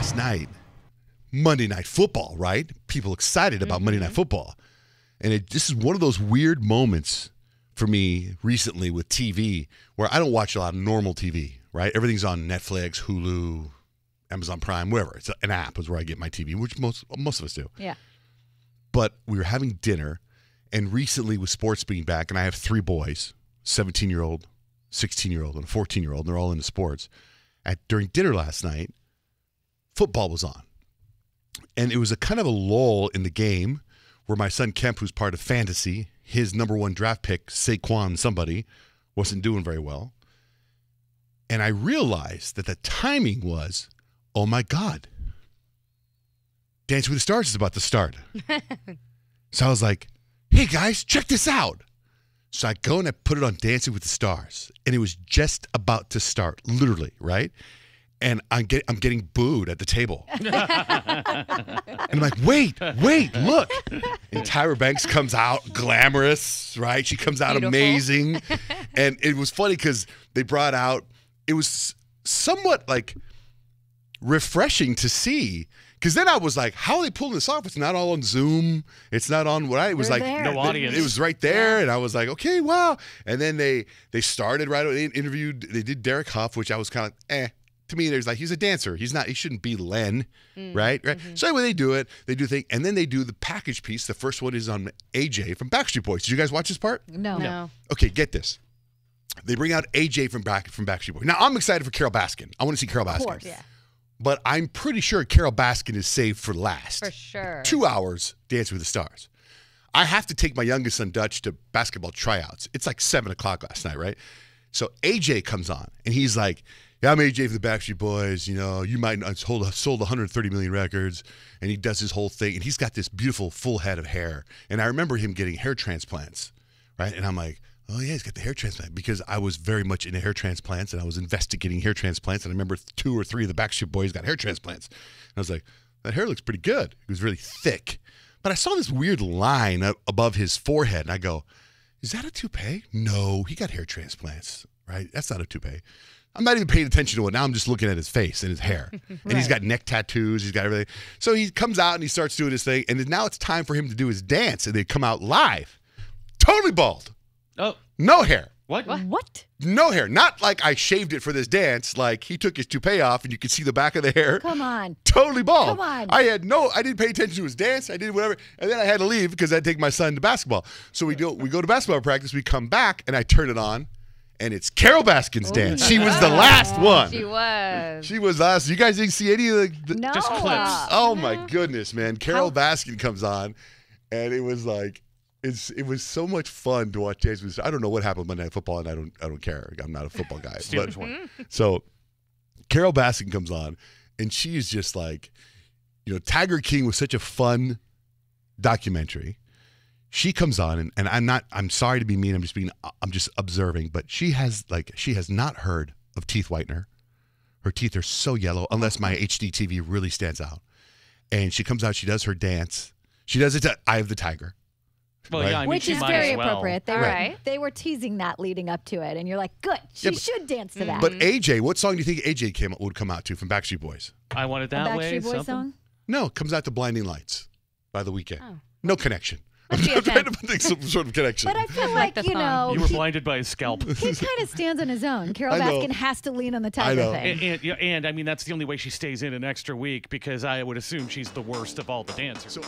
last night, Monday Night Football, right? People excited about Monday Night Football. And this is one of those weird moments for me recently with TV where I don't watch a lot of normal TV, right? Everything's on Netflix, Hulu, Amazon Prime, wherever. It's an app is where I get my TV, which most of us do. Yeah. But we were having dinner, and recently with sports being back, and I have 3 boys, 17-year-old, 16-year-old, and a 14-year-old, and they're all into sports. During dinner last night, football was on. And it was a kind of a lull in the game where my son Kemp, who's part of fantasy, his number 1 draft pick, Saquon somebody, wasn't doing very well. And I realized that the timing was, oh my God, Dancing with the Stars is about to start. So I was like, hey guys, check this out. So I go and I put it on Dancing with the Stars. And it was just about to start, literally, right? And I'm getting booed at the table. And I'm like, wait, look. And Tyra Banks comes out glamorous, right? She comes out Beautiful. Amazing. And it was funny because they brought out, it was somewhat like refreshing to see. Because then I was like, how are they pulling this off? It's not all on Zoom. It's not on what I, it was They're like, there. No audience. It was right there. And I was like, okay, wow. And then they started right away. They interviewed, they did Derek Huff, which I was kind of, To me, there's like, he's a dancer. He shouldn't be Len, right? So anyway, they do the thing, and then they do the package piece. The first one is on AJ from Backstreet Boys. Did you guys watch this part? No. Okay, get this. They bring out AJ from Backstreet Boys. Now, I'm excited for Carole Baskin. I want to see Carole Baskin. Of course. Yeah. But I'm pretty sure Carole Baskin is saved for last. For sure. 2 hours, Dancing with the Stars. I have to take my youngest son, Dutch, to basketball tryouts. It's like 7 o'clock last night, right? So AJ comes on, and he's like, yeah, I'm AJ for the Backstreet Boys. You know, you might have sold 130 million records. And he does his whole thing. And he's got this beautiful full head of hair. And I remember him getting hair transplants, right? And I'm like, oh, yeah, he's got the hair transplant. Because I was very much into hair transplants, and I was investigating hair transplants. And I remember 2 or 3 of the Backstreet Boys got hair transplants. And I was like, that hair looks pretty good. It was really thick. But I saw this weird line above his forehead. And I go, is that a toupee? No, he got hair transplants, right? That's not a toupee. I'm not even paying attention to it. Now I'm just looking at his face and his hair. And he's got neck tattoos. He's got everything. So he comes out and he starts doing his thing. And now it's time for him to do his dance. And they come out live. Totally bald. Oh. No hair. What? No hair. Not like I shaved it for this dance. Like he took his toupee off and you could see the back of the hair. Come on. Totally bald. Come on. I didn't pay attention to his dance. I did whatever. And then I had to leave because I had to take my son to basketball. So we go to basketball practice. We come back and I turn it on. And it's Carole Baskin's dance. She was the last one. She was last. You guys didn't see any of the No. Just clips. Oh my goodness, man. Carole Baskin comes on, and it was like it was so much fun to watch James. I don't know what happened Monday Night Football, and I don't care. I'm not a football guy. Steelers won. So Carole Baskin comes on, and she is just like, Tiger King was such a fun documentary. She comes on, and I'm sorry to be mean. I'm just observing, but she has not heard of teeth whitener. Her teeth are so yellow, unless my HD TV really stands out. And she comes out, she does her dance. She does it to Eye of the Tiger. Well, right? yeah, I mean, Which she is might very as well. appropriate. Right. They were teasing that leading up to it, and you're like, good. She should dance to that. But AJ, what song do you think AJ would come out to from Backstreet Boys? I Want It A That Way. Backstreet Boys Something. song? No, it comes out to Blinding Lights by The Weeknd. Oh. No connection. I'm Must be a trying to fan. think some sort of connection. But I feel like like, the song. You were blinded by his scalp. he kind of stands on his own. Carole I know. Baskin has to lean on the I Tiger know. thing. And I mean, that's the only way she stays in an extra week because I would assume she's the worst of all the dancers. So